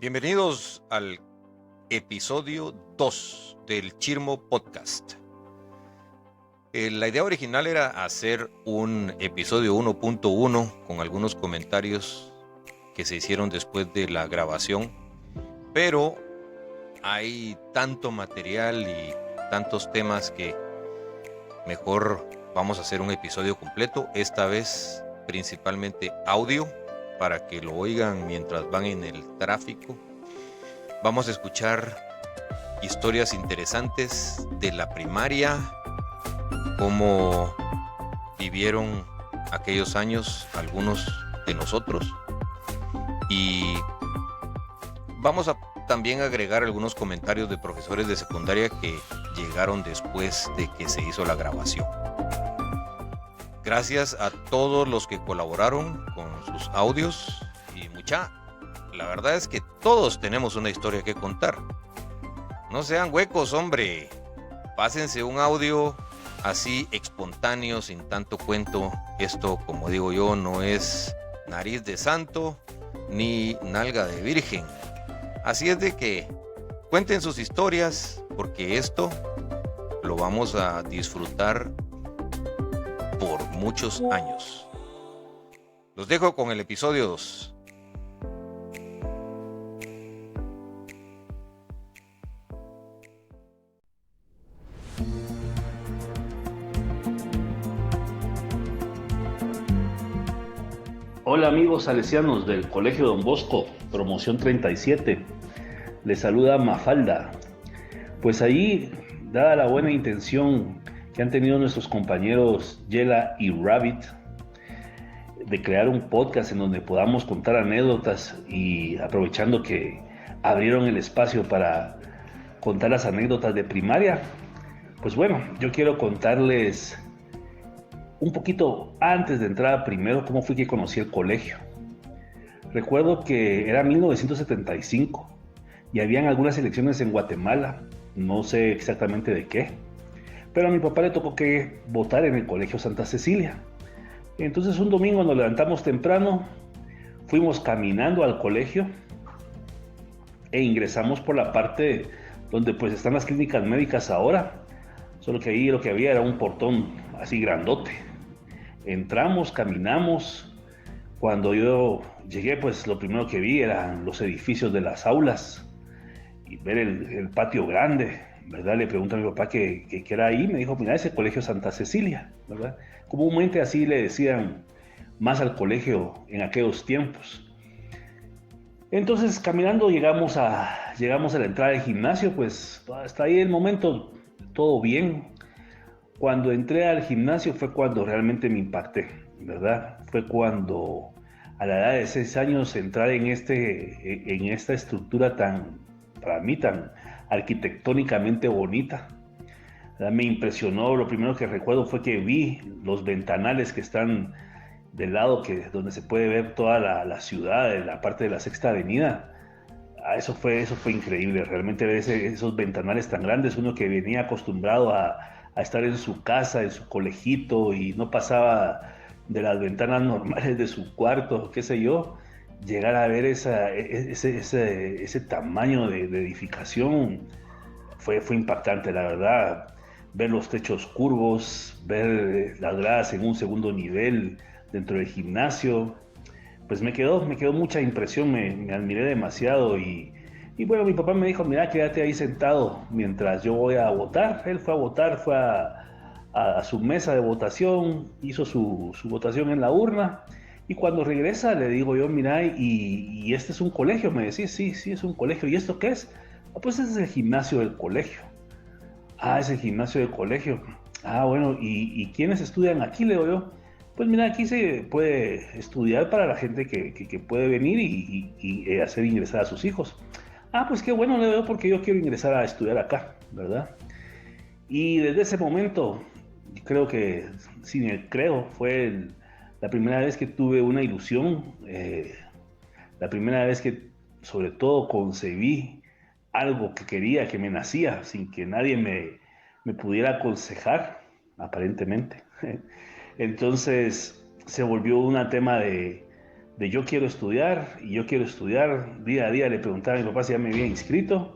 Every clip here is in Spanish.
Bienvenidos al episodio 2 del Chirmo Podcast. La idea original era hacer un episodio 1.1 con algunos comentarios que se hicieron después de la grabación, pero hay tanto material y tantos temas que mejor vamos a hacer un episodio completo, esta vez principalmente audio, para que lo oigan mientras van en el tráfico. Vamos a escuchar historias interesantes de la primaria, cómo vivieron aquellos años algunos de nosotros, y vamos a también agregar algunos comentarios de profesores de secundaria que llegaron después de que se hizo la grabación. Gracias a todos los que colaboraron con sus audios y la verdad es que todos tenemos una historia que contar. No sean huecos, hombre. Pásense un audio así espontáneo, sin tanto cuento. Esto, como digo yo, no es nariz de santo ni nalga de virgen. Así es de que cuenten sus historias, porque esto lo vamos a disfrutar por muchos años. Los dejo con el episodio 2. Hola amigos salesianos del Colegio Don Bosco, promoción 37. Les saluda Mafalda. Pues ahí, dada la buena intención que han tenido nuestros compañeros Yela y Rabbit de crear un podcast en donde podamos contar anécdotas, y aprovechando que abrieron el espacio para contar las anécdotas de primaria, pues bueno, yo quiero contarles un poquito antes de entrar primero cómo fue que conocí el colegio. Recuerdo que era 1975 y habían algunas elecciones en Guatemala, no sé exactamente de qué, pero a mi papá le tocó que votar en el Colegio Santa Cecilia. Entonces un domingo nos levantamos temprano, fuimos caminando al colegio e ingresamos por la parte donde pues están las clínicas médicas ahora, solo que ahí lo que había era un portón así grandote. Entramos, caminamos. Cuando yo llegué, pues lo primero que vi eran los edificios de las aulas y ver el patio grande, ¿verdad? Le pregunto a mi papá qué era ahí. Me dijo, mira, ese Colegio Santa Cecilia, ¿verdad? Comúnmente así le decían más al colegio en aquellos tiempos. Entonces, caminando llegamos a la entrada del gimnasio, pues hasta ahí el momento todo bien. Cuando entré al gimnasio fue cuando realmente me impacté, ¿verdad? Fue cuando a la edad de 6 años entrar en esta estructura para mí tan arquitectónicamente bonita. Me impresionó. Lo primero que recuerdo fue que vi los ventanales que están del lado donde se puede ver toda la ciudad, en la parte de la Sexta Avenida. Eso fue increíble, realmente ver esos ventanales tan grandes. Uno que venía acostumbrado a estar en su casa, en su colegito, y no pasaba de las ventanas normales de su cuarto, qué sé yo, llegar a ver ese tamaño de edificación fue impactante, la verdad. Ver los techos curvos, ver las gradas en un segundo nivel dentro del gimnasio, pues me quedó mucha impresión, me admiré demasiado. Y bueno, mi papá me dijo, mira, quédate ahí sentado mientras yo voy a votar. Él fue a votar, fue a su mesa de votación, hizo su votación en la urna, y cuando regresa le digo yo, mira, y este es un colegio. Me decía, sí, es un colegio. ¿Y esto qué es? Pues ese es el gimnasio del colegio. Es el gimnasio del colegio. Bueno, ¿y quiénes estudian aquí? Le digo yo. Pues mira, aquí se puede estudiar para la gente que puede venir y hacer ingresar a sus hijos. Pues qué bueno, le veo, porque yo quiero ingresar a estudiar acá, ¿verdad? Y desde ese momento, fue la primera vez que tuve una ilusión, la primera vez que sobre todo concebí algo que quería, que me nacía, sin que nadie me pudiera aconsejar, aparentemente. Entonces se volvió un tema de de yo quiero estudiar y yo quiero estudiar. Día a día le preguntaba a mi papá si ya me había inscrito.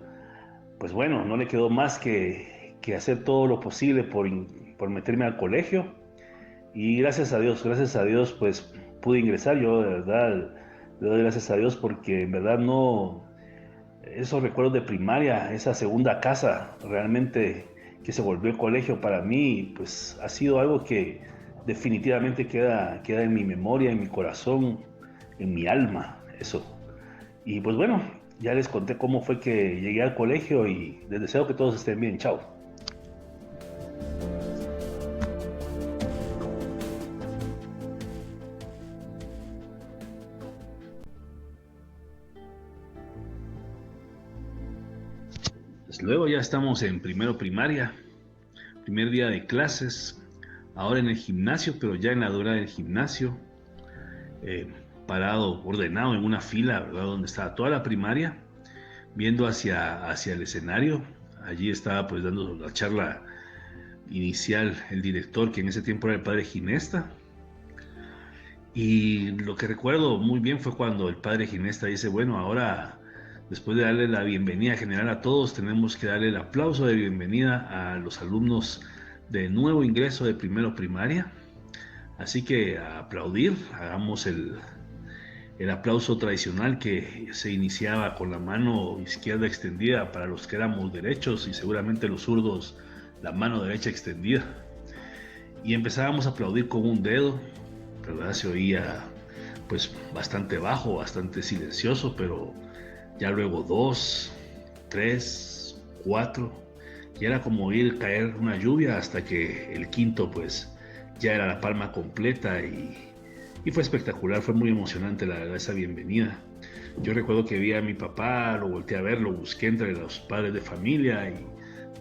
Pues bueno, no le quedó más que hacer todo lo posible por meterme al colegio. Y gracias a Dios, pues pude ingresar. Yo de verdad le doy gracias a Dios porque en verdad no, esos recuerdos de primaria, esa segunda casa realmente que se volvió el colegio para mí, pues ha sido algo que definitivamente queda en mi memoria, en mi corazón, en mi alma, eso. Y pues bueno, ya les conté cómo fue que llegué al colegio y les deseo que todos estén bien. Chao. Pues luego ya estamos en primero primaria, primer día de clases, ahora en el gimnasio, pero ya en la dura del gimnasio, eh, parado, ordenado en una fila, ¿verdad? Donde estaba toda la primaria, viendo hacia el escenario. Allí estaba pues dando la charla inicial el director, que en ese tiempo era el padre Ginesta. Y lo que recuerdo muy bien fue cuando el padre Ginesta dice, bueno, ahora después de darle la bienvenida general a todos, tenemos que darle el aplauso de bienvenida a los alumnos de nuevo ingreso de primero primaria. Así que a aplaudir, hagamos el aplauso tradicional que se iniciaba con la mano izquierda extendida para los que éramos derechos y seguramente los zurdos la mano derecha extendida. Y empezábamos a aplaudir con un dedo, ¿verdad? Se oía pues bastante bajo, bastante silencioso, pero ya luego 2, 3, 4, y era como ir caer una lluvia hasta que el quinto pues ya era la palma completa y fue espectacular, fue muy emocionante la verdad esa bienvenida. Yo recuerdo que vi a mi papá, lo volteé a ver, lo busqué entre los padres de familia y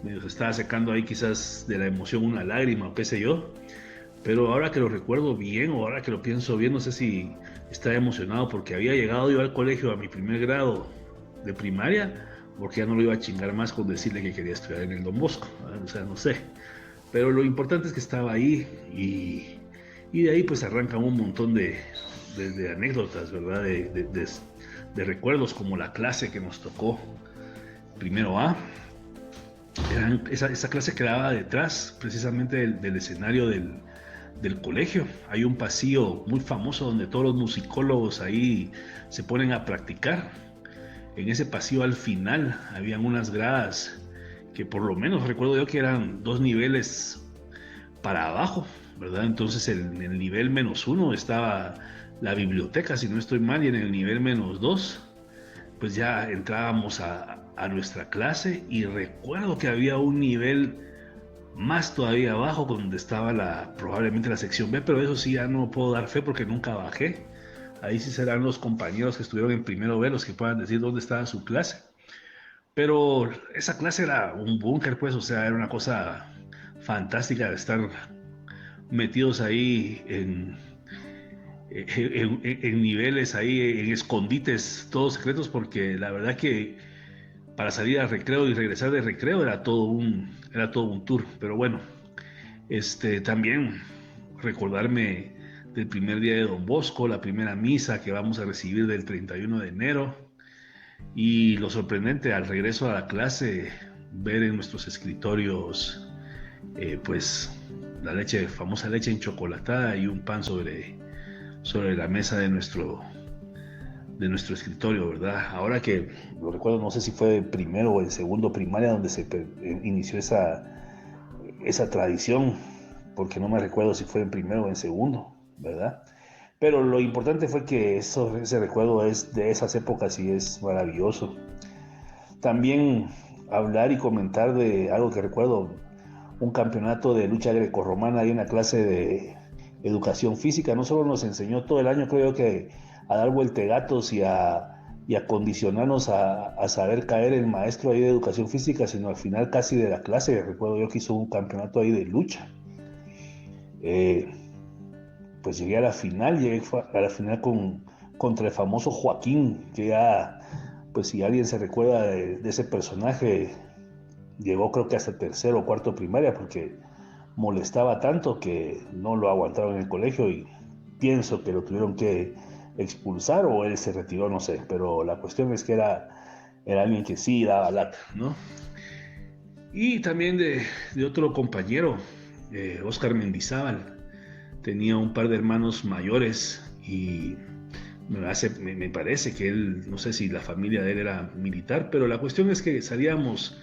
me estaba secando ahí quizás de la emoción una lágrima o qué sé yo. Pero ahora que lo recuerdo bien o ahora que lo pienso bien, no sé si estaba emocionado porque había llegado yo al colegio a mi primer grado de primaria, porque ya no lo iba a chingar más con decirle que quería estudiar en el Don Bosco, ¿verdad? O sea, no sé. Pero lo importante es que estaba ahí y de ahí pues arrancan un montón de anécdotas, ¿verdad? De recuerdos como la clase que nos tocó primero A. Esa clase quedaba detrás precisamente del escenario del colegio. Hay un pasillo muy famoso donde todos los musicólogos ahí se ponen a practicar. En ese pasillo al final habían unas gradas que por lo menos recuerdo yo que eran 2 niveles para abajo, ¿verdad? Entonces en el nivel -1 estaba la biblioteca, si no estoy mal, y en el nivel -2 pues ya entrábamos a nuestra clase y recuerdo que había un nivel más todavía abajo donde estaba probablemente la sección B, pero eso sí ya no puedo dar fe porque nunca bajé. Ahí sí serán los compañeros que estuvieron en primero B los que puedan decir dónde estaba su clase. Pero esa clase era un búnker, pues, o sea, era una cosa fantástica de estar metidos ahí en niveles ahí, en escondites todos secretos, porque la verdad que para salir al recreo y regresar de recreo era todo un tour. Pero bueno, también recordarme del primer día de Don Bosco, la primera misa que vamos a recibir del 31 de enero y lo sorprendente al regreso a la clase, ver en nuestros escritorios pues la famosa leche enchocolatada y un pan sobre la mesa de nuestro escritorio, ¿verdad? Ahora que lo recuerdo, no sé si fue en primero o en segundo primaria donde se inició esa tradición, porque no me recuerdo si fue en primero o en segundo, ¿verdad? Pero lo importante fue que ese recuerdo es de esas épocas y es maravilloso. También hablar y comentar de algo que recuerdo, un campeonato de lucha grecorromana ahí en la clase de educación física. No solo nos enseñó todo el año, creo que a dar vueltegatos y a condicionarnos a saber caer el maestro ahí de educación física, sino al final casi de la clase, recuerdo yo que hizo un campeonato ahí de lucha. Pues llegué a la final contra el famoso Joaquín, que ya, pues si alguien se recuerda de ese personaje, llegó creo que hasta tercero o cuarto primaria porque molestaba tanto que no lo aguantaron en el colegio y pienso que lo tuvieron que expulsar o él se retiró, no sé, pero la cuestión es que era alguien que sí daba lata, ¿no? Y también de otro compañero, Oscar Mendizábal, tenía un par de hermanos mayores y me parece que él, no sé si la familia de él era militar, pero la cuestión es que salíamos,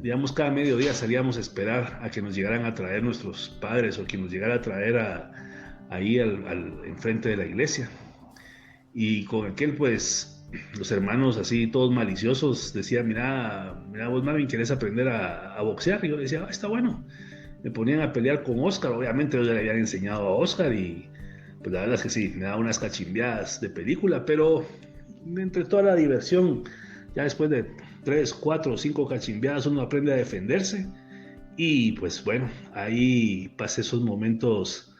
digamos, cada mediodía salíamos a esperar a que nos llegaran a traer nuestros padres o que nos llegara a traer ahí enfrente de la iglesia. Y con aquel, pues, los hermanos así, todos maliciosos, decían, mira vos, Marvin, ¿querés aprender a boxear? Y yo le decía, está bueno. Me ponían a pelear con Oscar, obviamente ellos ya le habían enseñado a Oscar y pues la verdad es que sí, me daba unas cachimbeadas de película, pero entre toda la diversión, ya después de 3, 4, 5 cachimbeadas uno aprende a defenderse y pues bueno, ahí pasé esos momentos,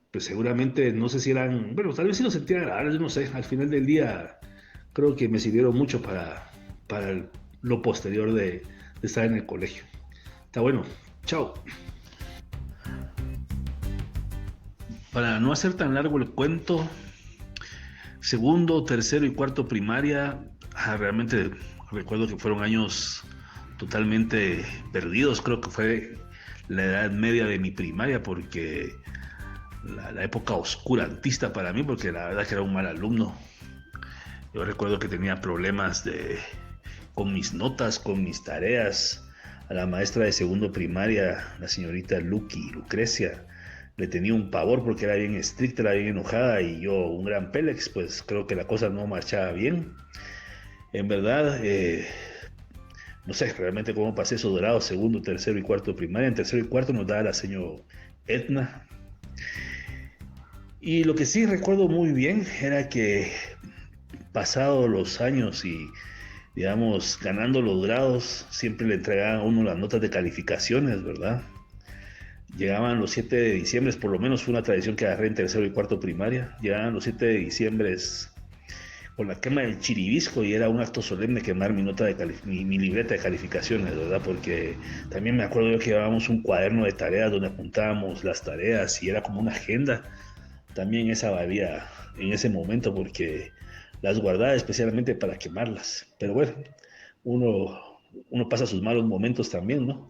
pues seguramente no sé si eran, bueno, tal vez sí los sentía agradables, yo no sé, al final del día creo que me sirvieron mucho para lo posterior de estar en el colegio. Está bueno, chao. Para no hacer tan largo el cuento, segundo, tercero y cuarto primaria, realmente recuerdo que fueron años totalmente perdidos, creo que fue la edad media de mi primaria, porque la época oscurantista para mí, porque la verdad que era un mal alumno. Yo recuerdo que tenía problemas con mis notas, con mis tareas. A la maestra de segundo primaria, la señorita Lucrecia, le tenía un pavor porque era bien estricta, era bien enojada, y yo, un gran pélex, pues creo que la cosa no marchaba bien. En verdad, no sé realmente cómo pasé esos grados, segundo, tercero y cuarto primaria. En tercero y cuarto nos daba la señora Edna. Y lo que sí recuerdo muy bien era que pasados los años y digamos ganando los grados, siempre le entregaban a uno las notas de calificaciones, ¿verdad? Llegaban los 7 de diciembre, por lo menos fue una tradición que agarré en tercero y cuarto primaria. Llegaban los 7 de diciembre con la quema del chiribisco y era un acto solemne quemar mi libreta de calificaciones, ¿verdad? Porque también me acuerdo yo que llevábamos un cuaderno de tareas donde apuntábamos las tareas y era como una agenda. También esa valía en ese momento porque las guardaba especialmente para quemarlas. Pero bueno, uno pasa sus malos momentos también, ¿no?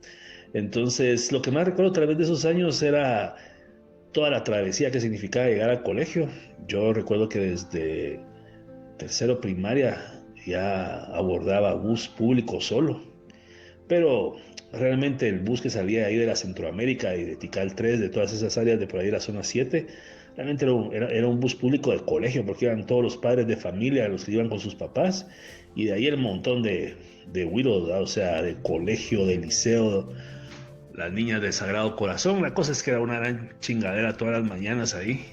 Entonces, lo que más recuerdo a través de esos años era toda la travesía que significaba llegar al colegio. Yo recuerdo que desde tercero primaria ya abordaba bus público solo, pero realmente el bus que salía ahí de la Centroamérica y de Tikal 3, de todas esas áreas de por ahí de la zona 7, realmente era un bus público del colegio, porque eran todos los padres de familia los que iban con sus papás, y de ahí el montón de güiros, o sea, de colegio, de liceo, las niñas del Sagrado Corazón. La cosa es que era una gran chingadera todas las mañanas ahí.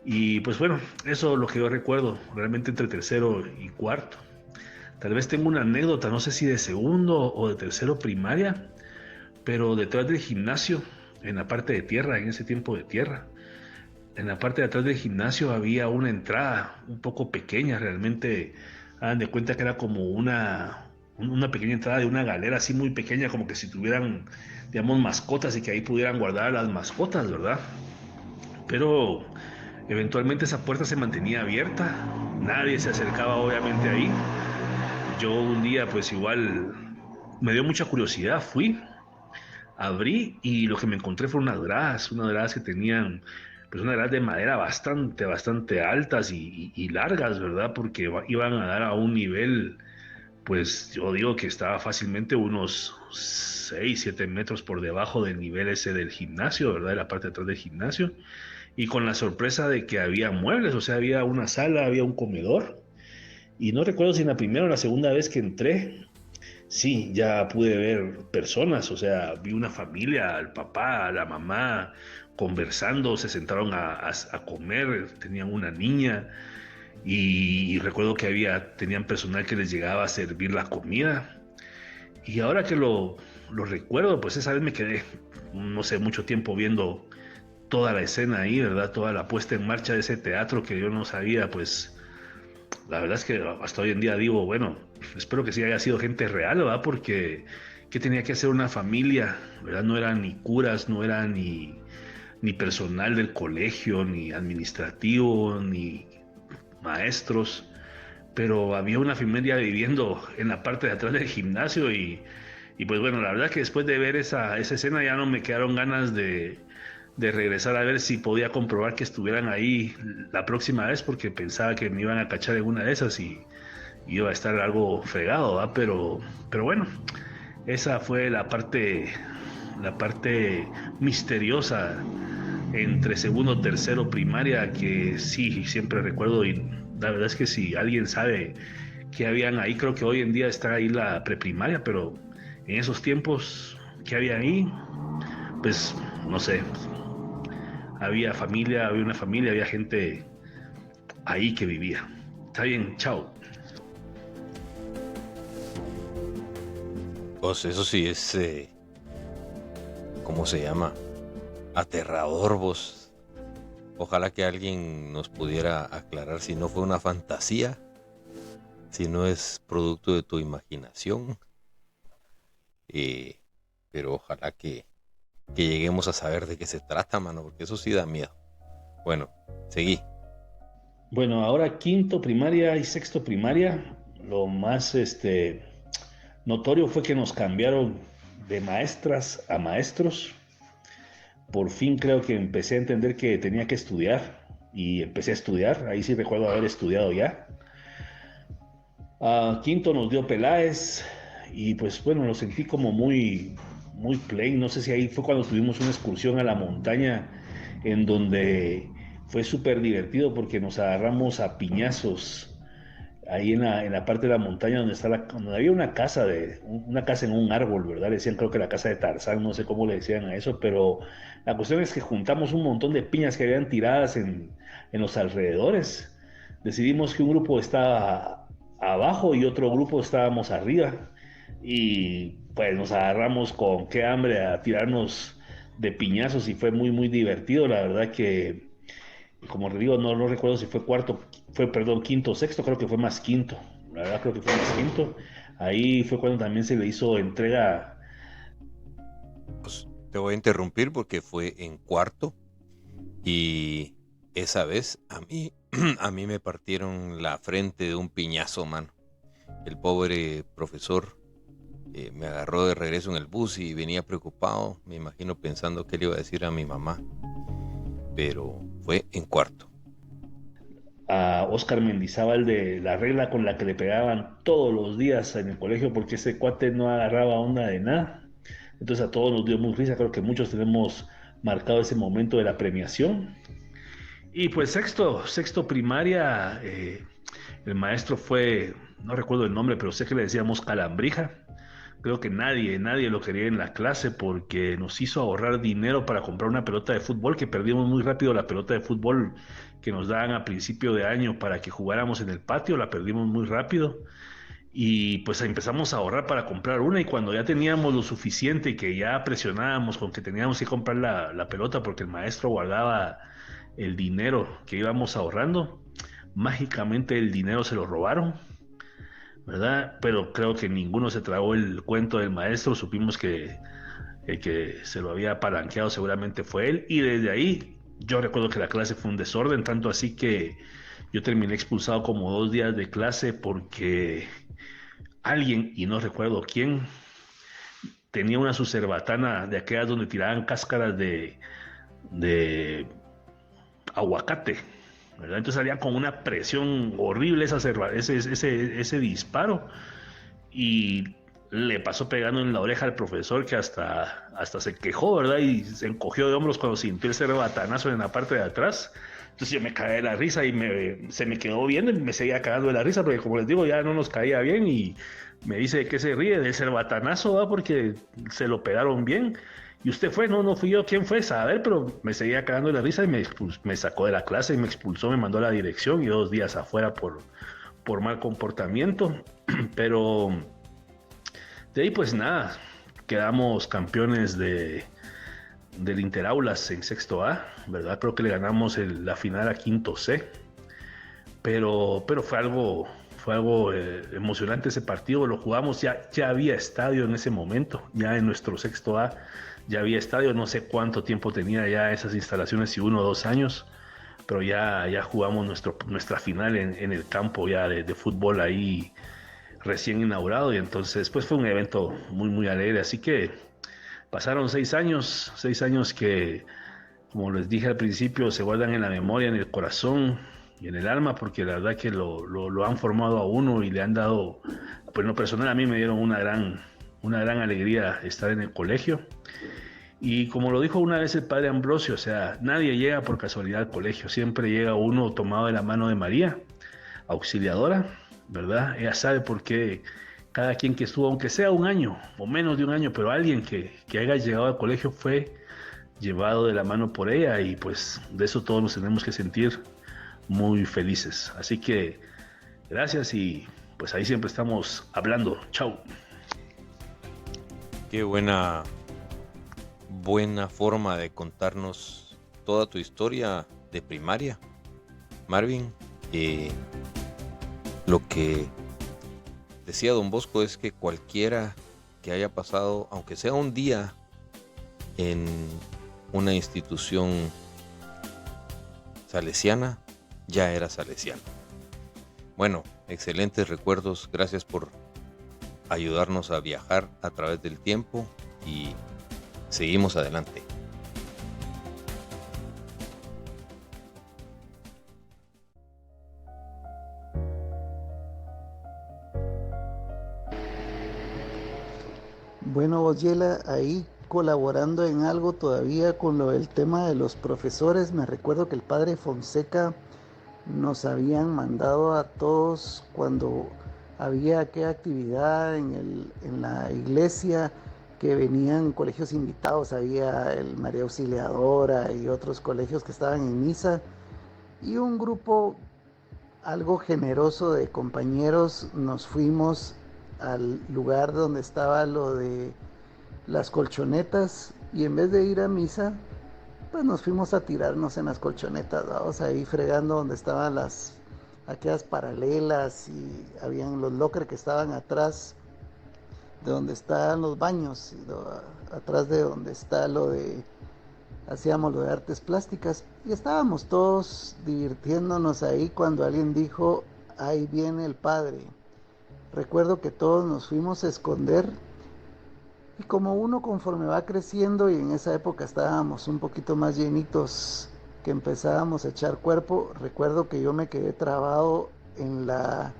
Y pues bueno, eso es lo que yo recuerdo realmente entre tercero y cuarto. Tal vez tengo una anécdota, no sé si de segundo o de tercero primaria, pero detrás del gimnasio, en la parte de tierra, en ese tiempo de tierra, en la parte de atrás del gimnasio había una entrada un poco pequeña, realmente hagan de cuenta que era como una pequeña entrada de una galera así muy pequeña, como que si tuvieran, digamos, mascotas y que ahí pudieran guardar las mascotas, ¿verdad? Pero eventualmente esa puerta se mantenía abierta, nadie se acercaba obviamente ahí. Yo un día pues igual me dio mucha curiosidad, fui, abrí y lo que me encontré fueron unas gradas que tenían pues unas gradas de madera bastante altas y largas, ¿verdad? Porque iban a dar a un nivel, pues yo digo que estaba fácilmente unos 6, 7 metros por debajo del nivel ese del gimnasio, ¿verdad? De la parte de atrás del gimnasio. Y con la sorpresa de que había muebles, o sea, había una sala, había un comedor. Y no recuerdo si en la primera o la segunda vez que entré, sí, ya pude ver personas, o sea, vi una familia, el papá, la mamá, conversando, se sentaron a comer, tenían una niña y recuerdo que tenían personal que les llegaba a servir la comida. Y ahora que lo recuerdo, pues esa vez me quedé, no sé, mucho tiempo viendo toda la escena ahí, ¿verdad? Toda la puesta en marcha de ese teatro que yo no sabía, pues la verdad es que hasta hoy en día digo, bueno, espero que sí haya sido gente real, ¿verdad? Porque ¿qué tenía que hacer una familia? ¿Verdad? No eran ni curas, no eran ni personal del colegio, ni administrativo, ni maestros, pero había una familia viviendo en la parte de atrás del gimnasio y pues bueno, la verdad que después de ver esa escena ya no me quedaron ganas de regresar a ver si podía comprobar que estuvieran ahí la próxima vez, porque pensaba que me iban a cachar en una de esas y iba a estar algo fregado, ¿va? Pero bueno, esa fue la parte misteriosa entre segundo, tercero, primaria, que sí, siempre recuerdo. Y la verdad es que si alguien sabe que habían ahí, creo que hoy en día está ahí la preprimaria, pero en esos tiempos que había ahí, pues no sé, había una familia, había gente ahí que vivía. Está bien, chao. Pues eso sí es, ¿cómo se llama? Aterrador, vos. Ojalá que alguien nos pudiera aclarar si no fue una fantasía, si no es producto de tu imaginación. Pero ojalá que lleguemos a saber de qué se trata, mano, porque eso sí da miedo. Bueno, seguí. Bueno, ahora quinto primaria y sexto primaria, lo más notorio fue que nos cambiaron de maestras a maestros. Por fin creo que empecé a entender que tenía que estudiar y empecé a estudiar. Ahí sí recuerdo haber estudiado ya. Quinto nos dio Peláez y pues bueno, lo sentí como muy plain. No sé si ahí fue cuando tuvimos una excursión a la montaña en donde fue súper divertido porque nos agarramos a piñazos ahí en la parte de la montaña donde había una casa en un árbol, ¿verdad? Le decían, creo que la casa de Tarzán, no sé cómo le decían a eso, pero la cuestión es que juntamos un montón de piñas que habían tiradas en los alrededores. Decidimos que un grupo estaba abajo y otro grupo estábamos arriba y pues nos agarramos con qué hambre a tirarnos de piñazos y fue muy divertido. La verdad que, como te digo, no recuerdo si fue quinto o sexto, creo que fue más quinto. La verdad creo que fue más quinto. Ahí fue cuando también se le hizo entrega. Pues te voy a interrumpir porque fue en cuarto y esa vez a mí me partieron la frente de un piñazo, mano. El pobre profesor me agarró de regreso en el bus y venía preocupado, me imagino pensando qué le iba a decir a mi mamá, pero fue en cuarto. A Oscar Mendizábal de la regla con la que le pegaban todos los días en el colegio porque ese cuate no agarraba onda de nada. Entonces a todos nos dio muy risa, creo que muchos tenemos marcado ese momento de la premiación. Y pues sexto primaria, el maestro fue, no recuerdo el nombre, pero sé que le decíamos Calambrija. Creo que nadie lo quería en la clase porque nos hizo ahorrar dinero para comprar una pelota de fútbol, que perdimos muy rápido la pelota de fútbol que nos daban a principio de año para que jugáramos en el patio, la perdimos muy rápido. Y pues empezamos a ahorrar para comprar una y cuando ya teníamos lo suficiente y que ya presionábamos con que teníamos que comprar la pelota porque el maestro guardaba el dinero que íbamos ahorrando, mágicamente el dinero se lo robaron, ¿verdad? Pero creo que ninguno se tragó el cuento del maestro, supimos que el que se lo había apalanqueado seguramente fue él y desde ahí yo recuerdo que la clase fue un desorden, tanto así que yo terminé expulsado como 2 días de clase porque alguien, y no recuerdo quién, tenía una sucerbatana de aquellas donde tiraban cáscaras de aguacate, ¿verdad? Entonces salían con una presión horrible ese disparo y le pasó pegando en la oreja al profesor que hasta se quejó, ¿verdad? Y se encogió de hombros cuando sintió el cerbatanazo en la parte de atrás. Entonces yo me caí de la risa y se me quedó viendo y me seguía cagando de la risa porque, como les digo, ya no nos caía bien y me dice que se ríe del cerbatanazo, ¿va? Porque se lo pegaron bien. Y usted fue, no fui yo, ¿quién fue? A ver, pero me seguía cagando de la risa y me sacó de la clase y me expulsó, me mandó a la dirección y 2 días afuera por mal comportamiento. Pero de ahí pues nada, quedamos campeones del Interaulas en sexto A, ¿verdad? Creo que le ganamos la final a quinto C, pero fue algo emocionante ese partido, lo jugamos, ya había estadio en ese momento, ya en nuestro sexto A ya había estadio, no sé cuánto tiempo tenía ya esas instalaciones, si 1 o 2 años, pero ya jugamos nuestra final en el campo ya de fútbol ahí recién inaugurado, y entonces pues fue un evento muy muy alegre. Así que pasaron 6 años que, como les dije al principio, se guardan en la memoria, en el corazón y en el alma, porque la verdad que lo han formado a uno y le han dado, pues en lo personal a mí me dieron una gran alegría estar en el colegio. Y como lo dijo una vez el padre Ambrosio, o sea, nadie llega por casualidad al colegio, siempre llega uno tomado de la mano de María, auxiliadora, ¿verdad? Ella sabe por qué cada quien que estuvo, aunque sea un año o menos de un año, pero alguien que haya llegado al colegio fue llevado de la mano por ella, y pues de eso todos nos tenemos que sentir muy felices. Así que gracias, y pues ahí siempre estamos hablando. Chao. Qué buena forma de contarnos toda tu historia de primaria, Marvin. Lo que decía don Bosco es que cualquiera que haya pasado, aunque sea un día, en una institución salesiana, ya era salesiano. Bueno, excelentes recuerdos. Gracias por ayudarnos a viajar a través del tiempo, y seguimos adelante. Bueno, Boyela, ahí colaborando en algo todavía con lo del tema de los profesores, me recuerdo que el padre Fonseca nos habían mandado a todos cuando había aquella actividad en la iglesia, que venían colegios invitados, había el María Auxiliadora y otros colegios que estaban en misa, y un grupo algo generoso de compañeros nos fuimos al lugar donde estaba lo de las colchonetas, y en vez de ir a misa, pues nos fuimos a tirarnos en las colchonetas, vamos ahí fregando donde estaban aquellas paralelas, y habían los lockers que estaban atrás de donde están los baños, atrás de donde está hacíamos lo de artes plásticas, y estábamos todos divirtiéndonos ahí cuando alguien dijo: ahí viene el padre. Recuerdo que todos nos fuimos a esconder, y como uno conforme va creciendo, y en esa época estábamos un poquito más llenitos, que empezábamos a echar cuerpo, recuerdo que yo me quedé trabado en la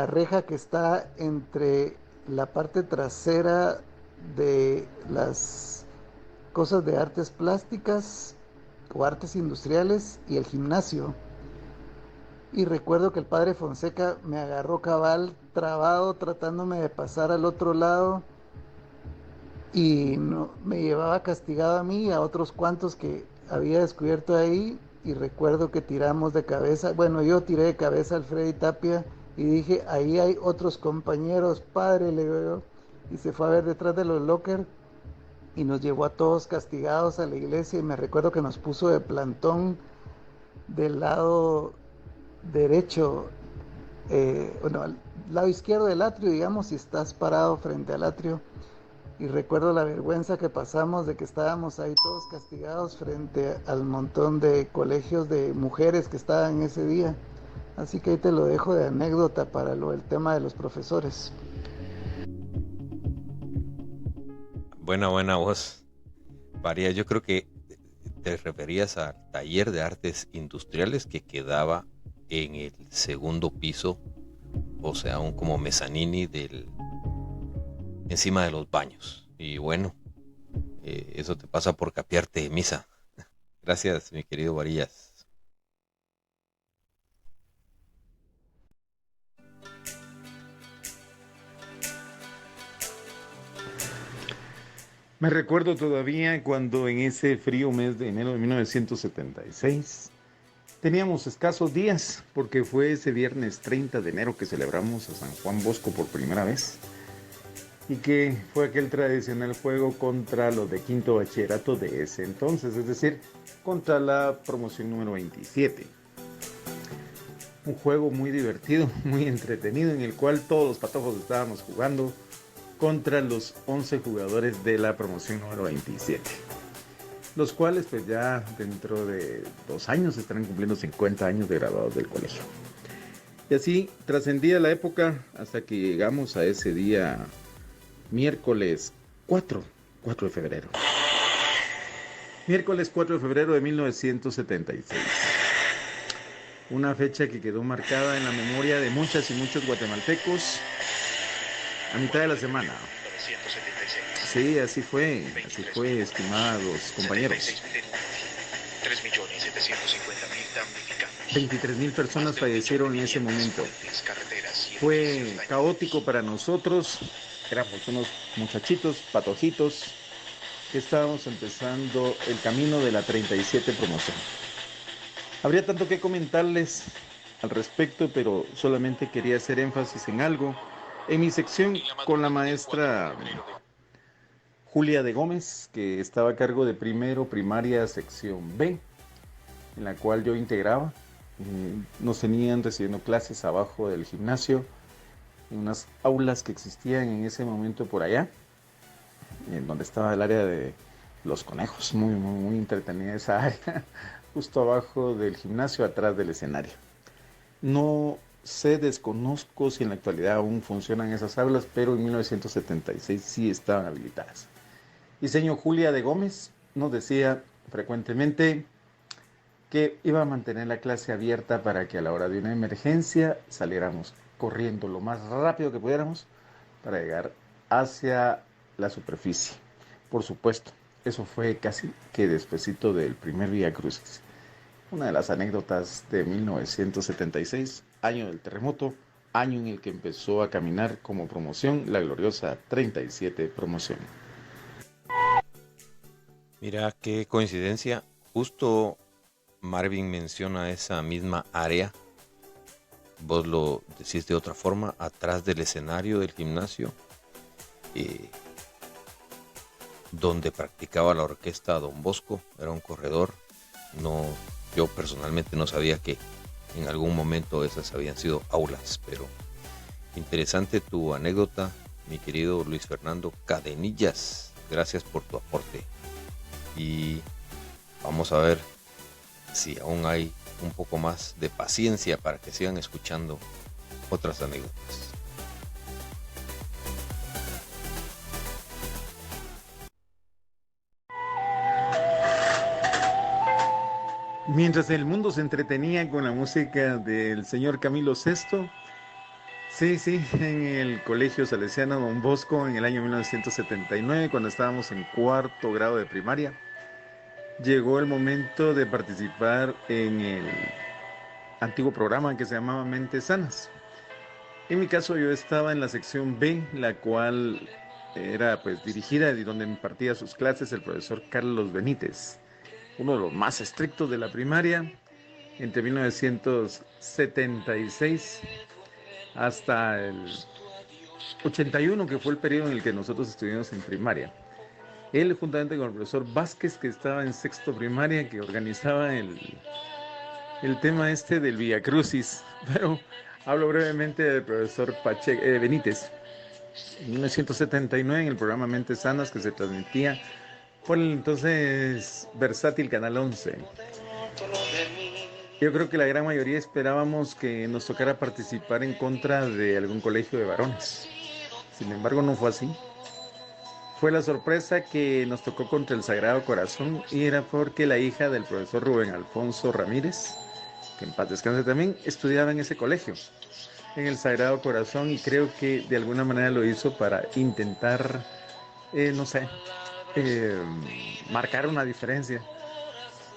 reja que está entre la parte trasera de las cosas de artes plásticas o artes industriales y el gimnasio. Y recuerdo que el padre Fonseca me agarró cabal trabado tratándome de pasar al otro lado, y no, me llevaba castigado a mí y a otros cuantos que había descubierto ahí. Y recuerdo que tiramos de cabeza, bueno, yo tiré de cabeza al Freddy Tapia y dije: ahí hay otros compañeros, padre, le digo yo. Y se fue a ver detrás de los lockers y nos llevó a todos castigados a la iglesia, y me recuerdo que nos puso de plantón del lado derecho, bueno, al lado izquierdo del atrio, digamos, si estás parado frente al atrio. Y recuerdo la vergüenza que pasamos de que estábamos ahí todos castigados frente al montón de colegios de mujeres que estaban ese día. Así que ahí te lo dejo de anécdota para el tema de los profesores. Buena voz. María, yo creo que te referías al taller de artes industriales que quedaba en el segundo piso, o sea, un como mezanini encima de los baños. Y bueno, eso te pasa por capiarte de misa. Gracias, mi querido Varillas. Me recuerdo todavía cuando en ese frío mes de enero de 1976 teníamos escasos días, porque fue ese viernes 30 de enero que celebramos a San Juan Bosco por primera vez, y que fue aquel tradicional juego contra los de quinto bachillerato de ese entonces, es decir, contra la promoción número 27. Un juego muy divertido, muy entretenido, en el cual todos los patojos estábamos jugando contra los 11 jugadores de la promoción número 27. los cuales pues ya dentro de 2 años estarán cumpliendo 50 años de graduados del colegio. Y así trascendía la época hasta que llegamos a ese día miércoles 4 de febrero. Miércoles 4 de febrero de 1976. Una fecha que quedó marcada en la memoria de muchas y muchos guatemaltecos a mitad de la semana. Sí, así fue, estimados compañeros. 23,000 personas fallecieron en ese momento. Fue caótico para nosotros, éramos unos muchachitos, patojitos, que estábamos empezando el camino de la 37 promoción. Habría tanto que comentarles al respecto, pero solamente quería hacer énfasis en algo. En mi sección con la maestra Julia de Gómez, que estaba a cargo de primero primaria sección B, en la cual yo integraba, nos tenían recibiendo clases abajo del gimnasio, en unas aulas que existían en ese momento por allá, en donde estaba el área de los conejos, muy entretenida esa área, justo abajo del gimnasio, atrás del escenario. No sé, desconozco si en la actualidad aún funcionan esas aulas, pero en 1976 sí estaban habilitadas. Y señor Julia de Gómez nos decía frecuentemente que iba a mantener la clase abierta para que a la hora de una emergencia saliéramos corriendo lo más rápido que pudiéramos para llegar hacia la superficie. Por supuesto, eso fue casi que despuesito del primer Vía Crucis. Una de las anécdotas de 1976, año del terremoto, año en el que empezó a caminar como promoción la gloriosa 37 promoción. Mira qué coincidencia, justo Marvin menciona esa misma área, vos lo decís de otra forma, atrás del escenario del gimnasio, donde practicaba la orquesta Don Bosco, era un corredor. Yo personalmente no sabía que en algún momento esas habían sido aulas, pero interesante tu anécdota, mi querido Luis Fernando Cadenillas, gracias por tu aporte. Y vamos a ver si aún hay un poco más de paciencia para que sigan escuchando otras anécdotas. Mientras el mundo se entretenía con la música del señor Camilo Sesto, sí, en el Colegio Salesiano Don Bosco en el año 1979, cuando estábamos en 4º grado de primaria, llegó el momento de participar en el antiguo programa que se llamaba Mentes Sanas. En mi caso yo estaba en la sección B, la cual era pues dirigida y donde impartía sus clases el profesor Carlos Benítez, uno de los más estrictos de la primaria, entre 1976 hasta el 81, que fue el periodo en el que nosotros estuvimos en primaria. Él, juntamente con el profesor Vázquez, que estaba en 6º primaria, que organizaba el tema del Vía Crucis. Pero hablo brevemente del profesor Benítez. En 1979, en el programa Mentes Sanas, que se transmitía por el entonces versátil Canal 11. Yo creo que la gran mayoría esperábamos que nos tocara participar en contra de algún colegio de varones. Sin embargo, no fue así. Fue la sorpresa que nos tocó contra el Sagrado Corazón, y era porque la hija del profesor Rubén Alfonso Ramírez, que en paz descanse también, estudiaba en ese colegio, en el Sagrado Corazón, y creo que de alguna manera lo hizo para intentar, marcar una diferencia.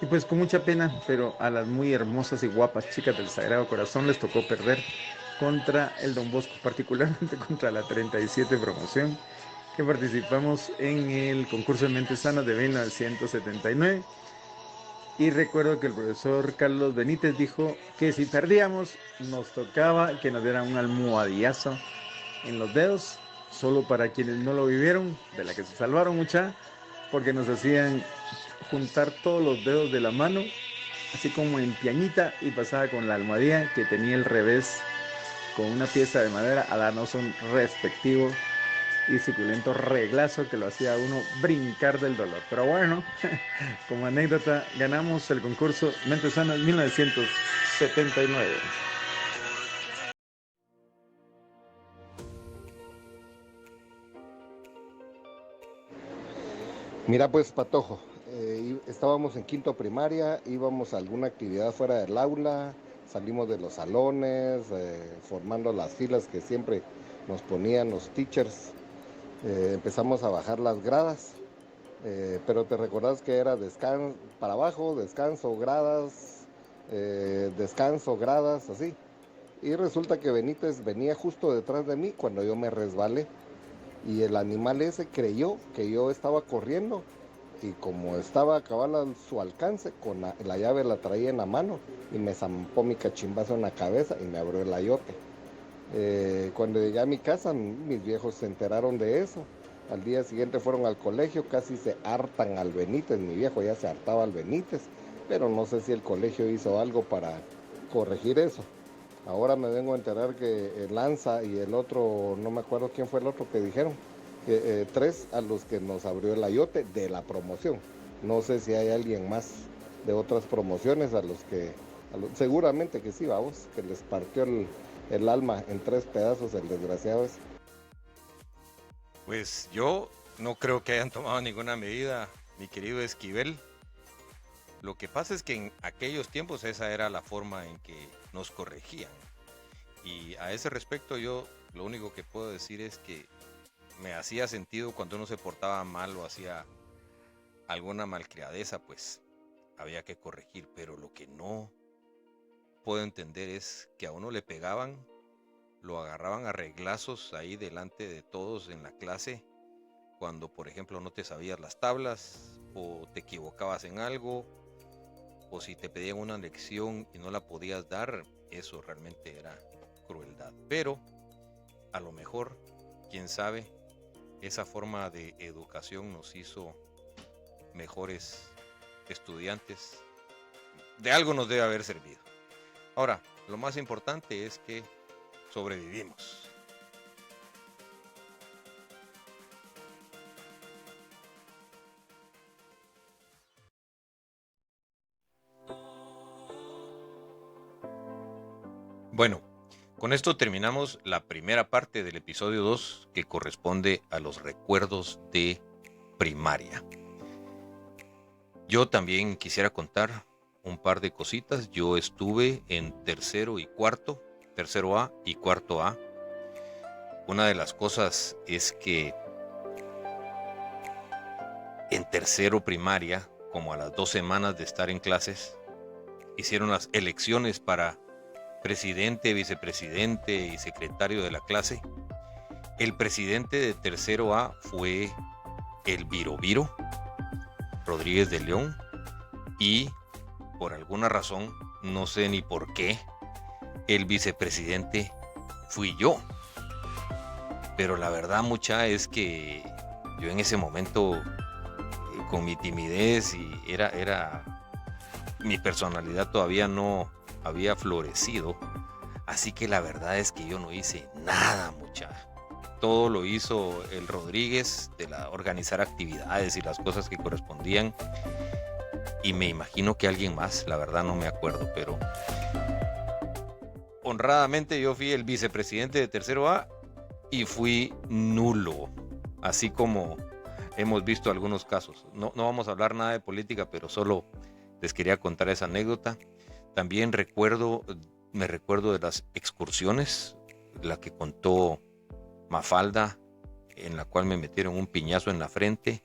Y pues con mucha pena, pero a las muy hermosas y guapas chicas del Sagrado Corazón les tocó perder contra el Don Bosco, particularmente contra la 37 promoción, que participamos en el concurso de Mentes Sanas de 1979. Y recuerdo que el profesor Carlos Benítez dijo que si perdíamos nos tocaba que nos dieran un almohadillazo en los dedos, solo para quienes no lo vivieron, de la que se salvaron mucha, porque nos hacían juntar todos los dedos de la mano, así como en piañita, y pasaba con la almohadilla que tenía el revés con una pieza de madera a darnos un respectivo y suculento reglazo que lo hacía a uno brincar del dolor. Pero bueno, como anécdota, ganamos el concurso Mentes Sanas 1979. Mira pues, Patojo, estábamos en quinto primaria, íbamos a alguna actividad fuera del aula, salimos de los salones, formando las filas que siempre nos ponían los teachers, empezamos a bajar las gradas, pero te recordás que era descanso, para abajo, descanso, gradas, así. Y resulta que Benítez venía justo detrás de mí cuando yo me resbalé. Y el animal ese creyó que yo estaba corriendo y como estaba a cabal a su alcance, con la llave la traía en la mano y me zampó mi cachimbazo en la cabeza y me abrió el ayote. Cuando llegué a mi casa, mis viejos se enteraron de eso. Al día siguiente fueron al colegio, casi se hartan al Benítez, mi viejo ya se hartaba al Benítez, pero no sé si el colegio hizo algo para corregir eso. Ahora me vengo a enterar que el Lanza y el otro, no me acuerdo quién fue el otro que dijeron, que 3 a los que nos abrió el ayote de la promoción. No sé si hay alguien más de otras promociones seguramente que sí, vamos, que les partió el alma en 3 pedazos el desgraciado ese. Pues yo no creo que hayan tomado ninguna medida, mi querido Esquivel. Lo que pasa es que en aquellos tiempos esa era la forma en que nos corregían. Y a ese respecto yo lo único que puedo decir es que me hacía sentido cuando uno se portaba mal o hacía alguna malcriadeza, pues había que corregir. Pero lo que no puedo entender es que a uno le pegaban, lo agarraban a reglazos ahí delante de todos en la clase, cuando por ejemplo no te sabías las tablas o te equivocabas en algo, o si te pedían una lección y no la podías dar. Eso realmente era crueldad. Pero a lo mejor, quién sabe, esa forma de educación nos hizo mejores estudiantes. De algo nos debe haber servido. Ahora, lo más importante es que sobrevivimos. Bueno, con esto terminamos la primera parte del episodio 2, que corresponde a los recuerdos de primaria. Yo también quisiera contar un par de cositas. Yo estuve en tercero A y cuarto A. Una de las cosas es que en tercero primaria, como a las 2 semanas de estar en clases, hicieron las elecciones para presidente, vicepresidente y secretario de la clase. El presidente de tercero A fue el Viro Rodríguez de León, y por alguna razón, no sé ni por qué, el vicepresidente fui yo. Pero la verdad, mucha, es que yo en ese momento, con mi timidez y mi personalidad todavía no había florecido, así que la verdad es que yo no hice nada, mucha. Todo lo hizo el Rodríguez, de organizar actividades y las cosas que correspondían, y me imagino que alguien más, la verdad no me acuerdo, pero honradamente yo fui el vicepresidente de tercero A y fui nulo, así como hemos visto algunos casos. No vamos a hablar nada de política, pero solo les quería contar esa anécdota. También me recuerdo de las excursiones, la que contó Mafalda, en la cual me metieron un piñazo en la frente,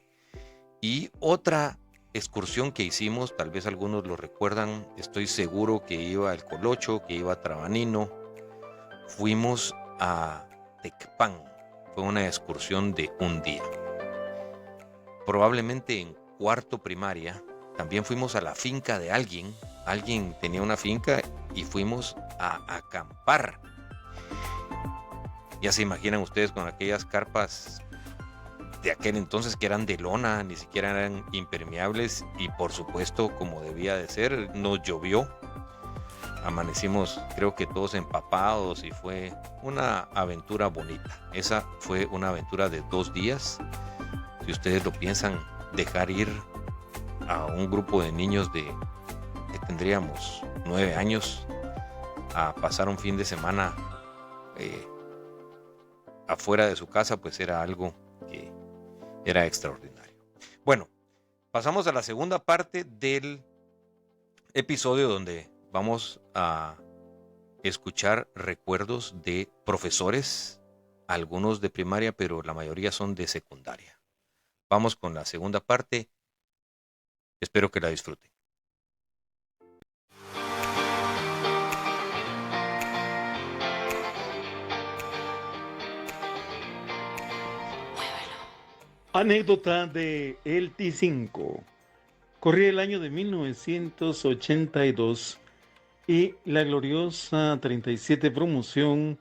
y otra excursión que hicimos, tal vez algunos lo recuerdan, estoy seguro que iba el Colocho, que iba Trabanino. Fuimos a Tecpan, fue una excursión de un día. Probablemente en cuarto primaria también fuimos a la finca de alguien tenía una finca y fuimos a acampar. Ya se imaginan ustedes con aquellas carpas de aquel entonces que eran de lona, ni siquiera eran impermeables, y por supuesto, como debía de ser, nos llovió. amanecimos, creo que todos empapados, y fue una aventura bonita. Esa fue una aventura de 2 días. Si ustedes lo piensan, dejar ir a un grupo de niños que tendríamos 9 años a pasar un fin de semana afuera de su casa, pues era algo que era extraordinario. Bueno, pasamos a la segunda parte del episodio, donde vamos a escuchar recuerdos de profesores, algunos de primaria, pero la mayoría son de secundaria. Vamos con la segunda parte. Espero que la disfruten. Anécdota de el T5. Corría el año de 1982 y la gloriosa 37 promoción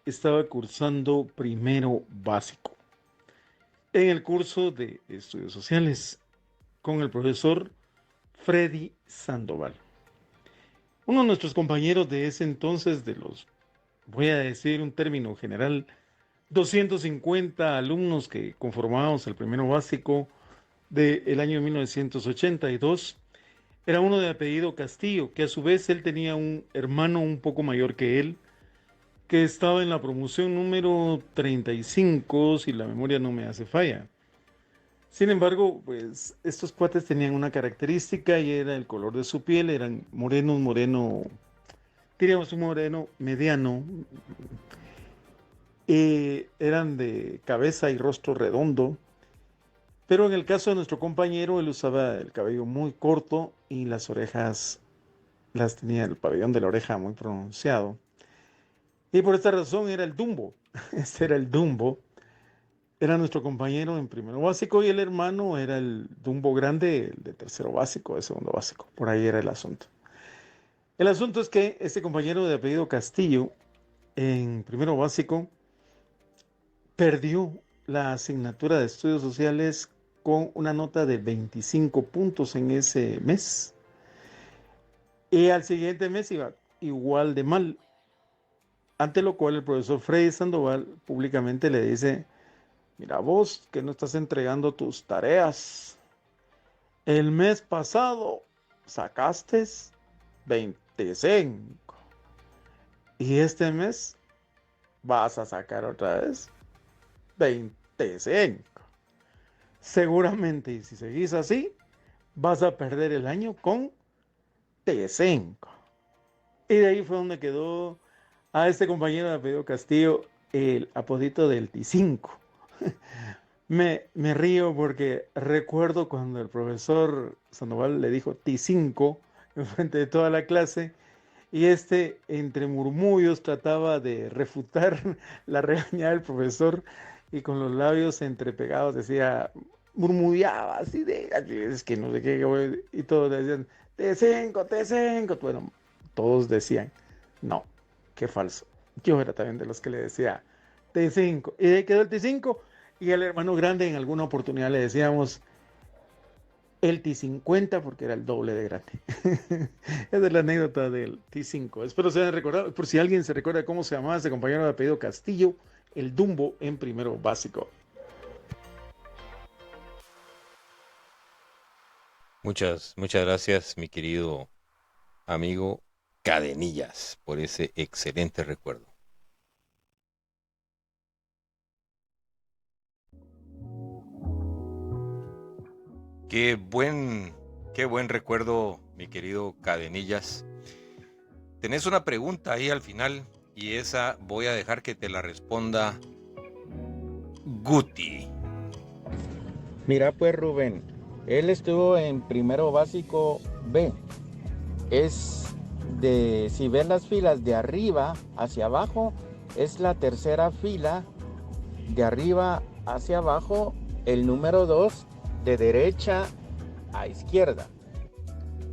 estaba cursando primero básico en el curso de estudios sociales con el profesor Freddy Sandoval. Uno de nuestros compañeros de ese entonces, de los, voy a decir un término general, 250 alumnos que conformábamos el primero básico del año 1982, era uno de apellido Castillo, que a su vez él tenía un hermano un poco mayor que él, que estaba en la promoción número 35, si la memoria no me hace falla. Sin embargo, pues estos cuates tenían una característica y era el color de su piel. Eran moreno, diríamos un moreno mediano. Eran de cabeza y rostro redondo. Pero en el caso de nuestro compañero, él usaba el cabello muy corto y las orejas las tenía, el pabellón de la oreja muy pronunciado. Y por esta razón era el Dumbo. Este era el Dumbo. Era nuestro compañero en primero básico y el hermano era el Dumbo grande, el de tercero básico, de segundo básico. Por ahí era el asunto. El asunto es que este compañero de apellido Castillo, en primero básico, perdió la asignatura de estudios sociales con una nota de 25 puntos en ese mes. Y al siguiente mes iba igual de mal. Ante lo cual el profesor Freddy Sandoval públicamente le dice: mira vos, que no estás entregando tus tareas. El mes pasado sacaste 25. Y este mes vas a sacar otra vez 25. Seguramente, y si seguís así, vas a perder el año con T5. Y de ahí fue donde quedó a este compañero de apellido Castillo el apodito del T5. Me río porque recuerdo cuando el profesor Sandoval le dijo T5 en frente de toda la clase, y entre murmullos trataba de refutar la regañada del profesor, y con los labios entrepegados decía, murmullaba así de, es que no sé qué, y todos decían T5. Bueno, todos decían, no, qué falso. Yo era también de los que le decía T5, y ahí quedó el T5. Y al hermano grande en alguna oportunidad le decíamos el T50 porque era el doble de grande. Esa es la anécdota del T5. Espero se hayan recordado, por si alguien se recuerda cómo se llamaba ese compañero de apellido Castillo, el Dumbo en primero básico. Muchas gracias, mi querido amigo Cadenillas, por ese excelente recuerdo. Qué buen recuerdo, mi querido Cadenillas. Tenés una pregunta ahí al final y esa voy a dejar que te la responda Guti. Mira pues Rubén, él estuvo en primero básico B. Es de, si ves las filas de arriba hacia abajo, es la tercera fila de arriba hacia abajo, el número 2 de derecha a izquierda.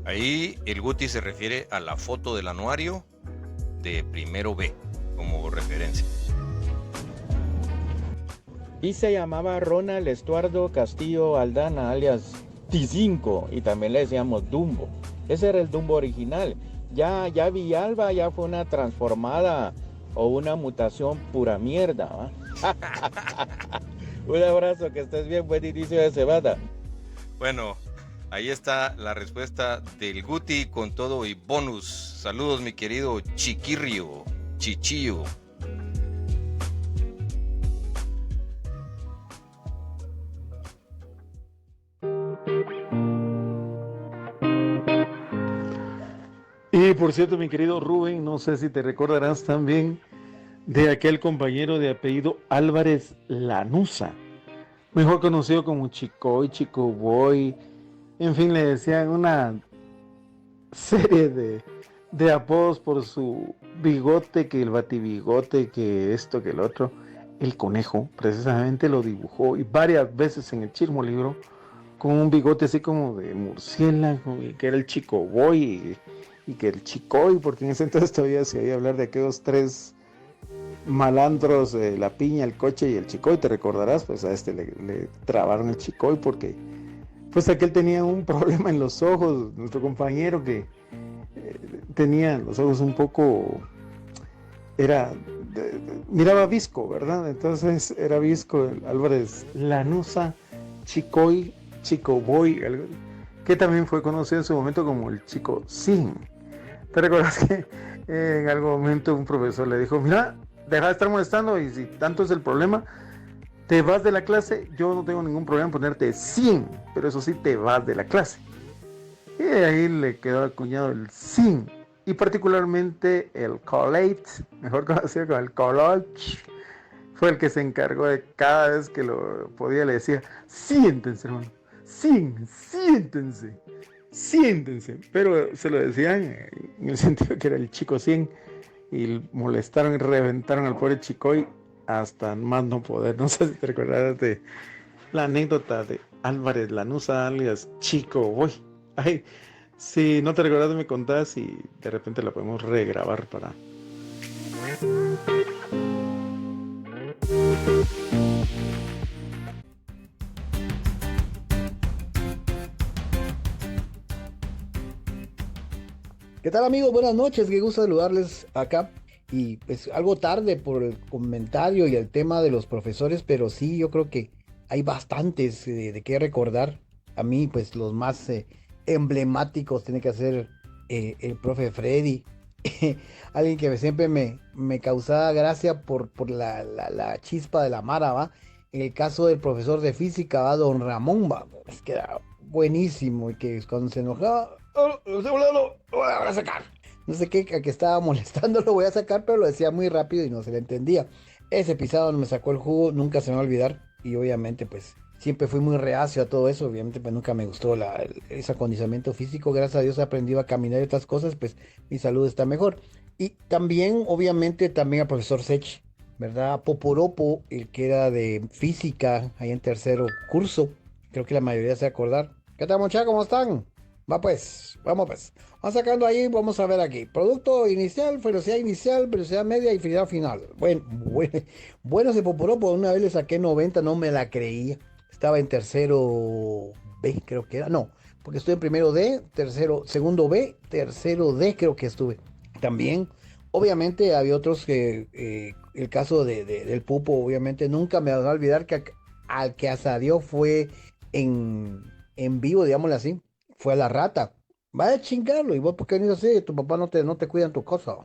Ahí el Guti se refiere a la foto del anuario de primero B como referencia. Y se llamaba Ronald Estuardo Castillo Aldana, alias T5, y también le decíamos Dumbo. Ese era el Dumbo original. ya Villalba ya fue una transformada o una mutación pura mierda, ¿va? Un abrazo, que estés bien, buen inicio de semana. Bueno, ahí está la respuesta del Guti con todo y bonus. Saludos, mi querido Chiquirrio, Chichillo. Y por cierto, mi querido Rubén, no sé si te recordarás también de aquel compañero de apellido Álvarez Lanuza, mejor conocido como Chicoy, Chico Boy, en fin, le decían una serie de apodos por su bigote, que el batibigote, que esto, que el otro. El conejo precisamente lo dibujó y varias veces en el Chirmo libro con un bigote así como de murciélago, que era el Chico Boy y que el Chicoy, porque en ese entonces todavía se oía hablar de aquellos tres malandros, la piña, el coche y el Chicoy. Te recordarás, pues a este le trabaron el Chicoy porque pues aquel tenía un problema en los ojos, nuestro compañero que tenía los ojos un poco, miraba visco, ¿verdad? Entonces era visco. Álvarez Lanuza, Chicoy, Chico Boy, que también fue conocido en su momento como el Chico Sin. ¿Te recuerdas que en algún momento un profesor le dijo: mira, deja de estar molestando, y si tanto es el problema, te vas de la clase? Yo no tengo ningún problema en ponerte 100, pero eso sí, te vas de la clase. Y ahí le quedó acuñado el sin, y particularmente el collate, mejor conocido como el collage, fue el que se encargó de cada vez que lo podía le decía: siéntense, hermano, siéntense, pero se lo decían en el sentido que era el Chico 100, y molestaron y reventaron al pobre Chicoy hasta más no poder. No sé si te recordarás de la anécdota de Álvarez Lanuza alias Chico Boy. Ay, si no te recuerdas, me contás y de repente la podemos regrabar para... ¿Qué tal, amigos? Buenas noches, qué gusto saludarles acá. Y pues algo tarde por el comentario y el tema de los profesores, pero sí, yo creo que hay bastantes de qué recordar. A mí, pues los más emblemáticos tiene que ser el profe Freddy. Alguien que siempre me causaba gracia por la chispa de la mara, ¿va? En el caso del profesor de física, ¿va? Don Ramón, ¿va? Es que era buenísimo, y que cuando se enojaba, lo voy a sacar. No sé qué, a que estaba molestando, lo voy a sacar, pero lo decía muy rápido y no se le entendía. Ese pisado me sacó el jugo, nunca se me va a olvidar. Y obviamente, pues, siempre fui muy reacio a todo eso. Obviamente, pues, nunca me gustó ese acondicionamiento físico. Gracias a Dios he aprendido a caminar y otras cosas, pues, mi salud está mejor. Y también, obviamente, también al profesor Sech, ¿verdad? Poporopo, el que era de física, ahí en tercero curso. Creo que la mayoría se va a acordar. ¿Qué tal, muchachos? ¿Cómo están? Va pues, vamos pues. Vamos sacando ahí, vamos a ver aquí. Producto inicial, velocidad media y velocidad final. Bueno, ese Poporopo, una vez le saqué 90, no me la creía. Estaba en tercero B, creo que era. No, porque estuve en primero D, segundo B, tercero D creo que estuve. También, obviamente, había otros que, el caso del Pupo, obviamente, nunca me va a olvidar que al que asadió fue en vivo, digámoslo así. Fue a la rata. Va a chingarlo. ¿Y vos por qué venís así? Tu papá no te cuida en tu cosa.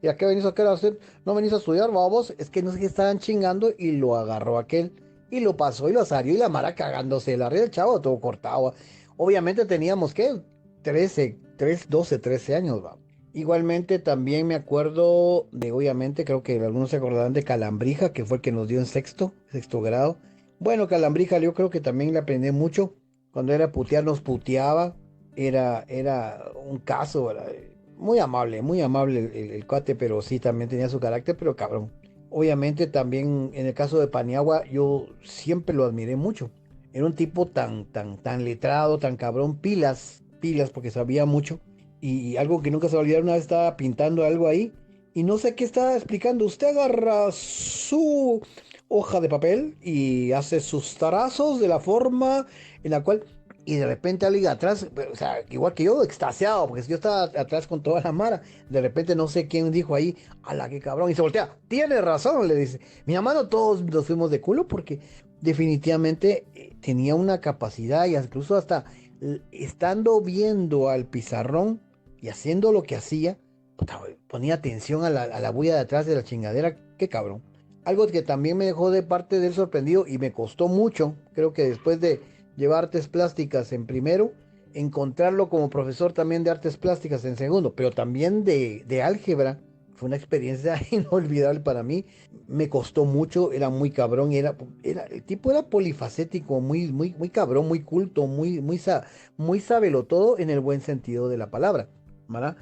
¿Y a qué venís a querer hacer? No venís a estudiar, vos. Es que no sé qué estaban chingando, y lo agarró aquel. Y lo pasó y lo salió, y la mara cagándose. La red del chavo todo cortado. Obviamente teníamos, ¿qué? 12, 13 años, va. Igualmente también me acuerdo de, obviamente, creo que algunos se acordarán de Calambrija, que fue el que nos dio en sexto grado. Bueno, Calambrija yo creo que también le aprendí mucho. Cuando era putear, nos puteaba. Era un caso, ¿verdad? Muy amable el cuate, pero sí, también tenía su carácter, pero cabrón. Obviamente también en el caso de Paniagua, yo siempre lo admiré mucho. Era un tipo tan letrado, tan cabrón, pilas, porque sabía mucho. Y algo que nunca se va a olvidar, una vez estaba pintando algo ahí, y no sé qué estaba explicando. Usted agarra su hoja de papel y hace sus trazos de la forma en la cual y de repente alguien atrás, o sea, igual que yo, extasiado, porque yo estaba atrás con toda la mara, de repente no sé quién dijo ahí, ala, qué cabrón, y se voltea, tiene razón, le dice. Mi hermano, todos nos fuimos de culo porque definitivamente tenía una capacidad, y incluso hasta estando viendo al pizarrón y haciendo lo que hacía, puta, ponía atención a la bulla de atrás de la chingadera, qué cabrón. Algo que también me dejó de parte de él sorprendido y me costó mucho, creo que después de llevar artes plásticas en primero, encontrarlo como profesor también de artes plásticas en segundo, pero también de álgebra, fue una experiencia inolvidable para mí, me costó mucho, era muy cabrón, el tipo era polifacético, muy cabrón, muy culto, muy todo en el buen sentido de la palabra, ¿verdad?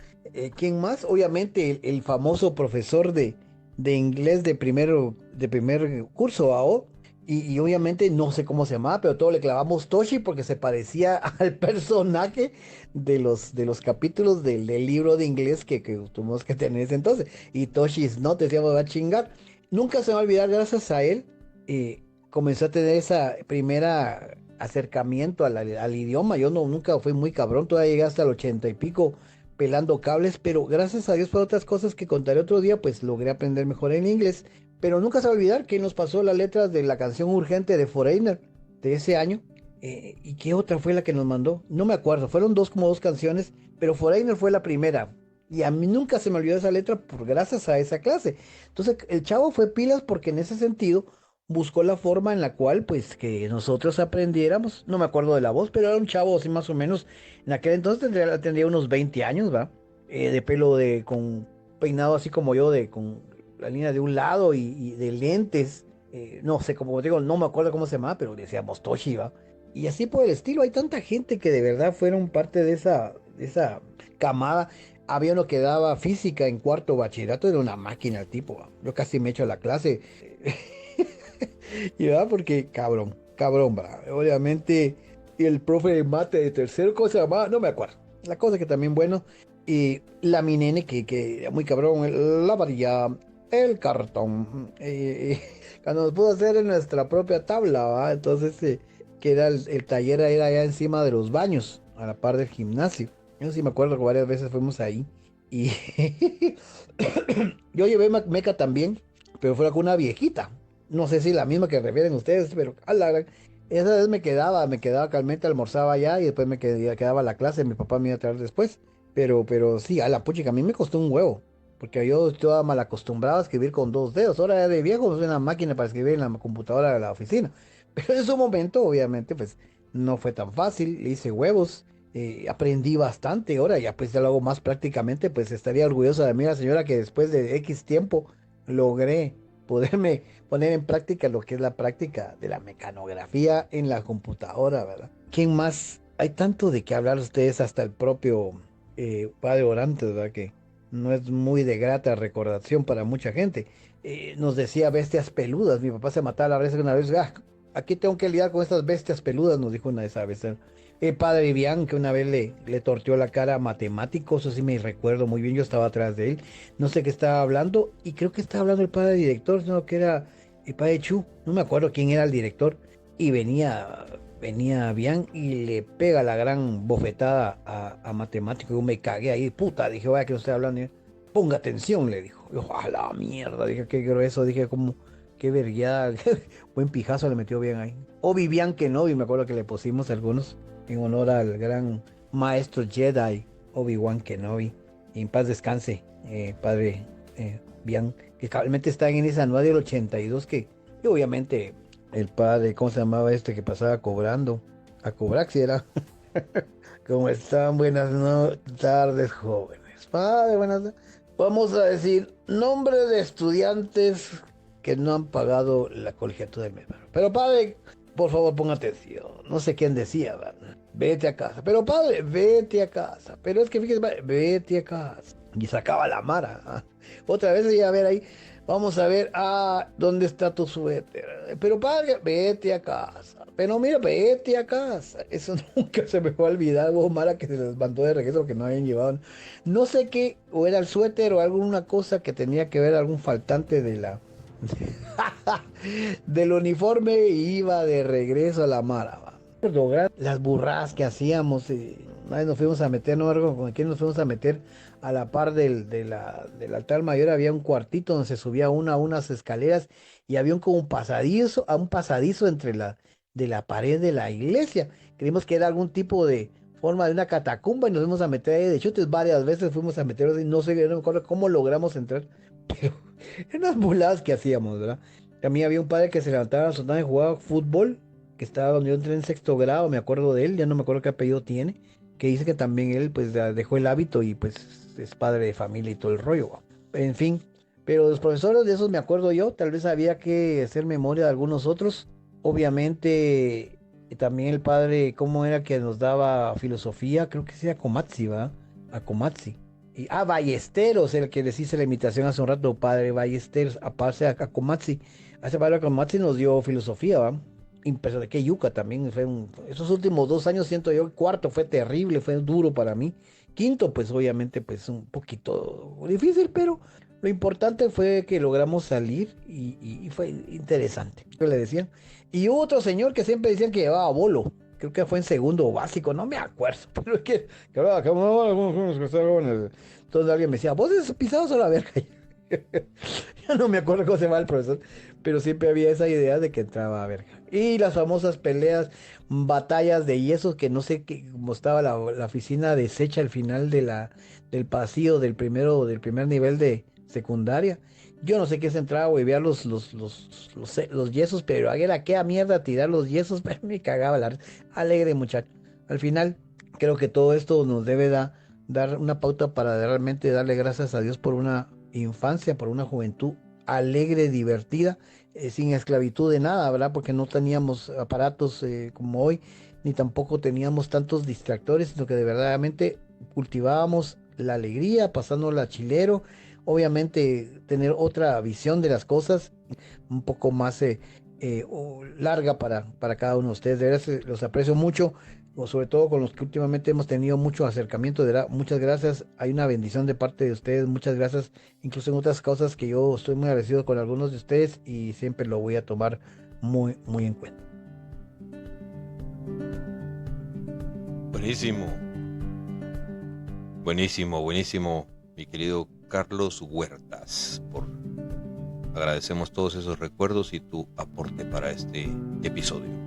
¿Quién más? Obviamente el famoso profesor de inglés de primer curso, AO, y obviamente no sé cómo se llamaba, pero todos le clavamos Toshi porque se parecía al personaje de los capítulos del libro de inglés que tuvimos que tener ese entonces. Y Toshi no te decíamos, va a chingar. Nunca se me va a olvidar, gracias a él, comenzó a tener esa primera acercamiento al idioma. Yo nunca fui muy cabrón, todavía llegué hasta el 80 y pico pelando cables, pero gracias a Dios por otras cosas que contaré otro día, pues logré aprender mejor en inglés. Pero nunca se va a olvidar que nos pasó las letras de la canción Urgente de Foreigner de ese año. ¿Y qué otra fue la que nos mandó? No me acuerdo, fueron como dos canciones, pero Foreigner fue la primera. Y a mí nunca se me olvidó esa letra gracias a esa clase. Entonces el chavo fue pilas porque en ese sentido buscó la forma en la cual pues que nosotros aprendiéramos. No me acuerdo de la voz, pero era un chavo así más o menos. En aquel entonces tendría unos 20 años, ¿va? De pelo con peinado así como yo, con la línea de un lado y de lentes, no sé, como digo, no me acuerdo cómo se llama, pero decíamos Toshi, ¿va? Y así por el estilo, hay tanta gente que de verdad fueron parte de esa camada. Había uno que daba física en cuarto bachillerato, era una máquina el tipo, ¿va? Yo casi me echo la clase, y va, porque cabrón, ¿va? Obviamente, y el profe de mate de tercero, ¿cómo se llamaba? No me acuerdo. La cosa que también bueno, y la mi nene, que era muy cabrón, la varilla, el cartón, cuando nos pudo hacer en nuestra propia tabla, ¿va? Entonces, que era el taller era allá encima de los baños, a la par del gimnasio. Yo sí me acuerdo que varias veces fuimos ahí. Y yo llevé meca también, pero fue con una viejita. No sé si la misma que refieren ustedes, pero esa vez me quedaba calmente, almorzaba allá y después me quedaba la clase, mi papá me iba a traer después. Pero sí, a la puchica, a mí me costó un huevo. Porque yo estaba mal acostumbrado a escribir con 2 dedos. Ahora de viejo es una máquina para escribir en la computadora de la oficina. Pero en su momento, obviamente, pues no fue tan fácil. Le hice huevos. Aprendí bastante. Ahora ya pues ya lo hago más prácticamente. Pues estaría orgullosa de mí la señora que después de X tiempo logré poderme poner en práctica lo que es la práctica de la mecanografía en la computadora, ¿verdad? ¿Quién más? Hay tanto de qué hablar ustedes, hasta el propio padre Orantes, ¿verdad? Que no es muy de grata recordación para mucha gente. Nos decía bestias peludas. Mi papá se mataba la risa una vez. Aquí tengo que lidiar con estas bestias peludas, nos dijo una de esas veces. El padre Vivian, que una vez le torteó la cara a matemáticos, eso sí me recuerdo muy bien, yo estaba atrás de él. No sé qué estaba hablando, y creo que estaba hablando el padre director, no, que era el padre Chu, no me acuerdo quién era el director. Y venía Bian y le pega la gran bofetada a matemático. Yo me cagué ahí, puta, dije, vaya que no estoy hablando. Ponga atención, le dijo. Yo, a la mierda, dije, qué grueso, dije, como, qué vergueada, buen pijazo le metió bien ahí. O Vivian Kenobi, me acuerdo que le pusimos algunos en honor al gran maestro Jedi, Obi-Wan Kenobi. Y en paz descanse, padre Bian, que cabalmente está en esa anual del 82, que y obviamente el padre, ¿cómo se llamaba este que pasaba cobrando? A Cobraxi era. ¿Cómo están? Buenas tardes, jóvenes. Padre, buenas tardes. Vamos a decir nombre de estudiantes que no han pagado la colegiatura del mes. Pero padre, por favor, ponga atención. No sé quién decía, ¿verdad? Vete a casa. Pero padre, vete a casa. Pero es que fíjese, padre, vete a casa. Y sacaba la mara. ¿Ah? Otra vez iba a ver ahí. Vamos a ver, ¿dónde está tu suéter? Pero padre, vete a casa. Pero mira, vete a casa. Eso nunca se me va a olvidar, vos, Mara, que se les mandó de regreso que no habían llevado. No sé qué, o era el suéter o alguna cosa que tenía que ver, algún faltante del uniforme, y iba de regreso a la Mara. ¿Va? Las burradas que hacíamos, una vez nos fuimos a meter, no me acuerdo con quién nos fuimos a meter, a la par del altar mayor había un cuartito donde se subía a unas escaleras y había como un pasadizo de la pared de la iglesia. Creímos que era algún tipo de forma de una catacumba y nos fuimos a meter ahí de chutes varias veces, fuimos a meternos y no sé, no me acuerdo cómo logramos entrar, pero eran unas burladas que hacíamos, ¿verdad? También había un padre que se levantaba a la sotana y jugaba fútbol, que estaba donde yo entré en sexto grado, me acuerdo de él, ya no me acuerdo qué apellido tiene, que dice que también él pues dejó el hábito y pues es padre de familia y todo el rollo, ¿va? En fin, pero los profesores de esos me acuerdo yo, tal vez había que hacer memoria de algunos otros, obviamente también el padre, ¿cómo era que nos daba filosofía? Creo que sí, Akomatsi, ¿va? Akomatsi. Ballesteros, el que les hice la imitación hace un rato, padre Ballesteros, aparte a Akomatsi. Hace padre Akomatsi nos dio filosofía, ¿va? Impresionante, que yuca también esos últimos 2 años siento yo, cuarto fue terrible, fue duro para mí. Quinto, pues obviamente, pues un poquito difícil, pero lo importante fue que logramos salir y fue interesante. ¿Qué le decían? Y hubo otro señor que siempre decían que llevaba bolo. Creo que fue en segundo básico, no me acuerdo. Pero es que entonces alguien me decía, ¿vos eres pisados a la verga? Ya no me acuerdo cómo se llama el profesor, pero siempre había esa idea de que entraba a verga. Y las famosas peleas, batallas de yesos, que no sé qué, cómo estaba la oficina deshecha al final del pasillo del primer nivel de secundaria. Yo no sé qué se entraba a huevear los yesos, pero era que a mierda tirar los yesos, pero me cagaba alegre muchacho. Al final, creo que todo esto nos debe dar una pauta para realmente darle gracias a Dios por una infancia, por una juventud alegre, divertida, sin esclavitud de nada, ¿verdad? Porque no teníamos aparatos como hoy, ni tampoco teníamos tantos distractores, sino que de verdaderamente cultivábamos la alegría, pasándola chilero, obviamente tener otra visión de las cosas, un poco más larga para cada uno de ustedes. De verdad, los aprecio mucho, o sobre todo con los que últimamente hemos tenido mucho acercamiento. De verdad, muchas gracias. Hay una bendición de parte de ustedes. Muchas gracias. Incluso en otras cosas que yo estoy muy agradecido con algunos de ustedes y siempre lo voy a tomar muy, muy en cuenta. Buenísimo. Buenísimo, buenísimo, mi querido Carlos Huertas. Agradecemos todos esos recuerdos y tu aporte para este episodio.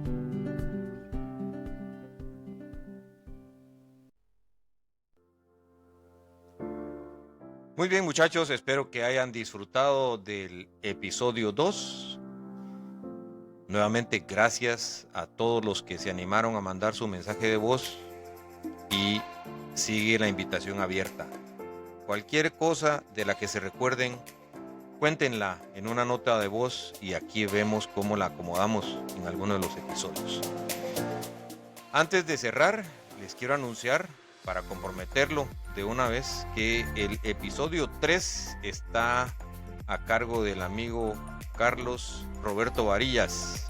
Muy bien, muchachos, espero que hayan disfrutado del episodio 2. Nuevamente, gracias a todos los que se animaron a mandar su mensaje de voz y sigue la invitación abierta. Cualquier cosa de la que se recuerden, cuéntenla en una nota de voz y aquí vemos cómo la acomodamos en alguno de los episodios. Antes de cerrar, les quiero anunciar, para comprometerlo de una vez, que el episodio 3 está a cargo del amigo Carlos Roberto Varillas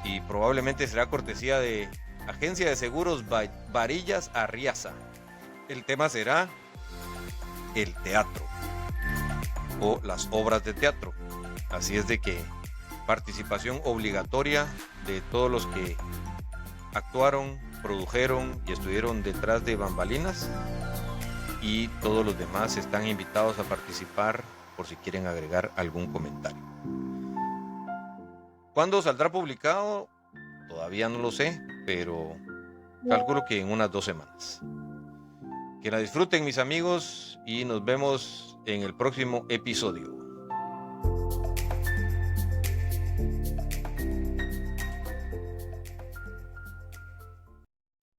y probablemente será cortesía de Agencia de Seguros Varillas Arriaza. El tema será el teatro o las obras de teatro. Así es de que participación obligatoria de todos los que actuaron, produjeron y estuvieron detrás de bambalinas, y todos los demás están invitados a participar por si quieren agregar algún comentario. ¿Cuándo saldrá publicado? Todavía no lo sé, pero calculo que en unas 2 semanas. Que la disfruten, mis amigos, y nos vemos en el próximo episodio.